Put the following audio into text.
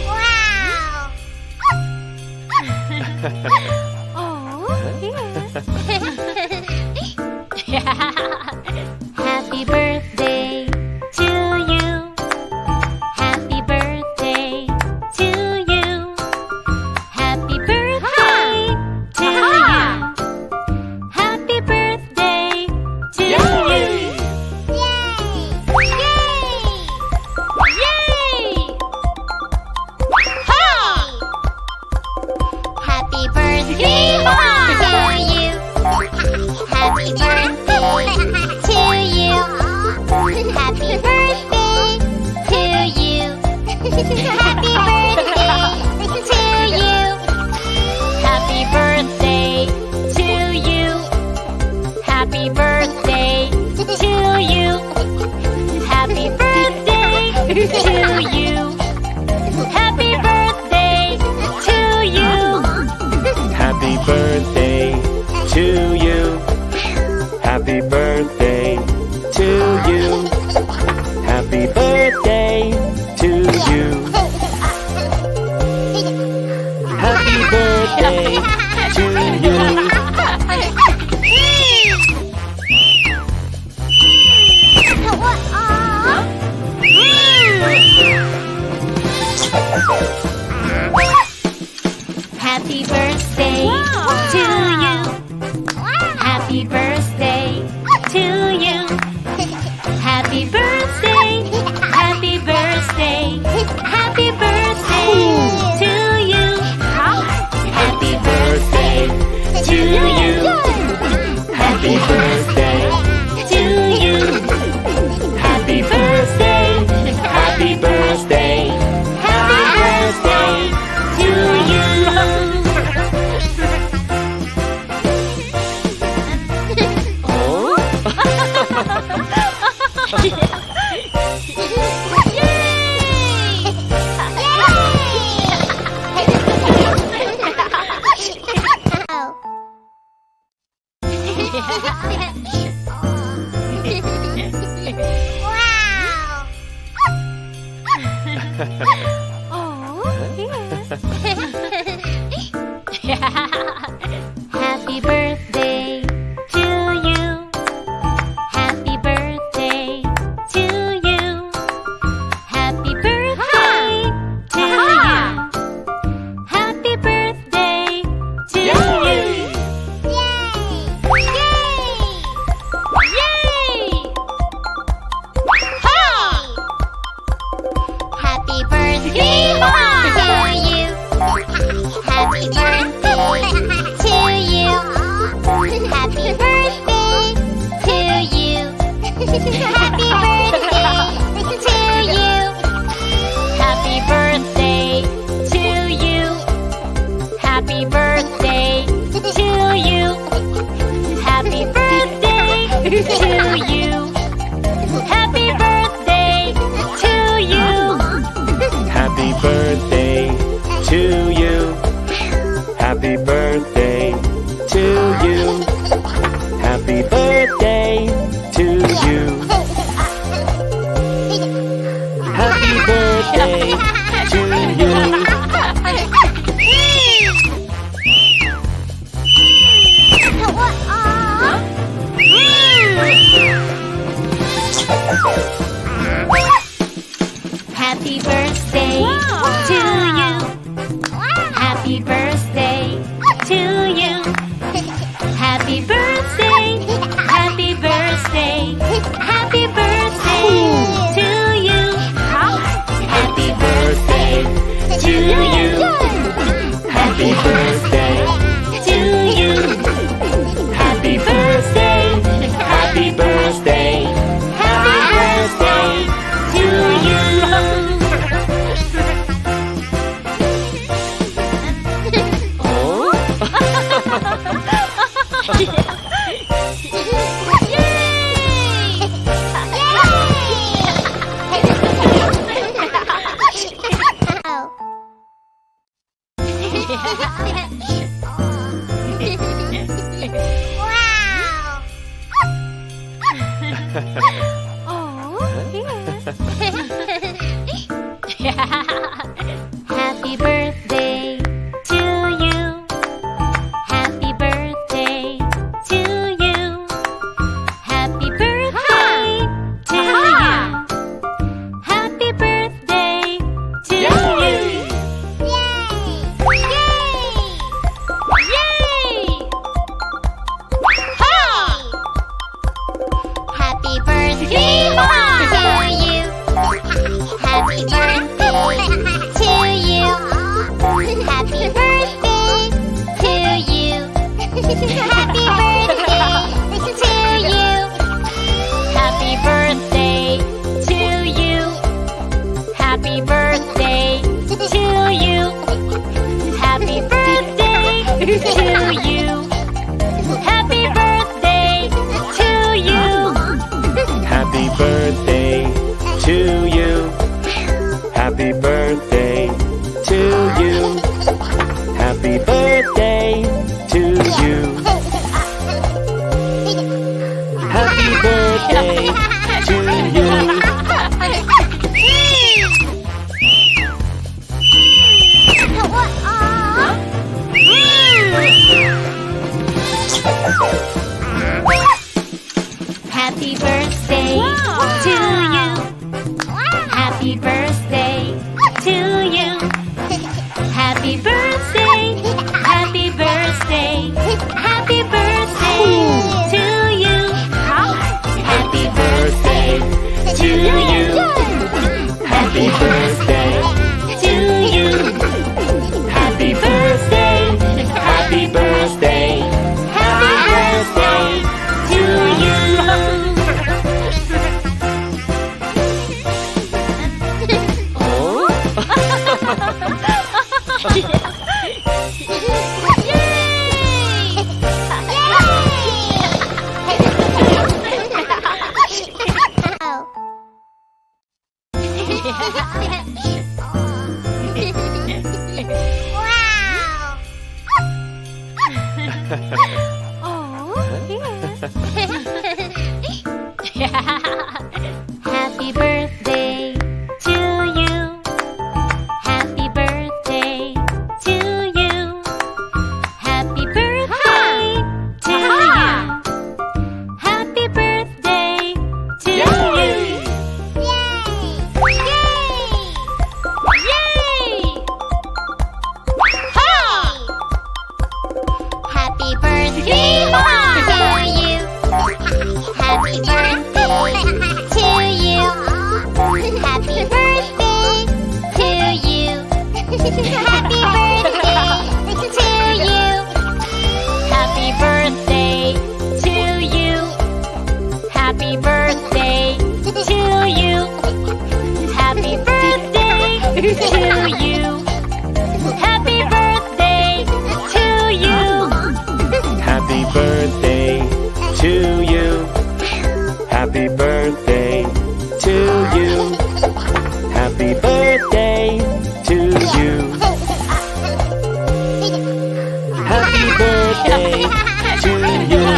Wow! Happy birthday to you. Happy birthday to you. Happy birthday to you. Happy birthday to you. Yay! Yay! Yay! Ha! Happy birthday to you. Happy birthday to you. Happy birthday to you. Happy birthday to you. Happy birthday to you. Happy birthday to you. Happy birthday to you. Happy birthday to you. Happy birthday to you. Happy birthday to you. Happy birthday to you. Happy birthday to you. Happy birthday to you. Happy birthday to you. Happy birthday. Happy birthday. Happy birthday to you. Happy birthday to you. Happy birthday to you. Happy birthday. Happy birthday. Happy birthday to you. Happy birthday to you. Happy birthday to you. Happy birthday to you. Happy birthday to you. Yay! Yay! Ha! Happy birthday to you. Happy birthday to you. Happy birthday to you. Happy birthday to you. Happy birthday to you. Happy birthday to you. Happy birthday to you. Happy birthday to you. Happy birthday to you. Happy birthday to you. Happy birthday to you. Happy birthday to you. Happy birthday to you. Happy birthday to you. Happy birthday. Happy birthday. Happy birthday to you. Happy birthday to you. Happy birthday to you. Happy birthday. Happy birthday. Happy birthday to you. Wow! Oh, yeah. Happy birthday to you. Happy birthday to you. Happy birthday to you. Happy birthday to you. Happy birthday to you. Happy birthday to you. Happy birthday to you. Happy birthday to you. Happy birthday to you. Happy birthday to you. Happy birthday to you. Happy birthday to you. Happy birthday to you. Happy birthday to you. Happy birthday. Happy birthday. Happy birthday to you. Happy birthday to you. Happy birthday to you. Happy birthday. Happy birthday. Happy birthday to you. Happy birthday to you. Happy birthday to you. Happy birthday to you. Happy birthday to you. Yay! Happy birthday to you. Happy birthday to you. Happy birthday to you. Happy birthday to you. Happy birthday to you. Happy birthday to you. Happy birthday to you. Happy birthday to you. Happy birthday to you. Happy birthday to you. Happy birthday to you. Happy birthday to you.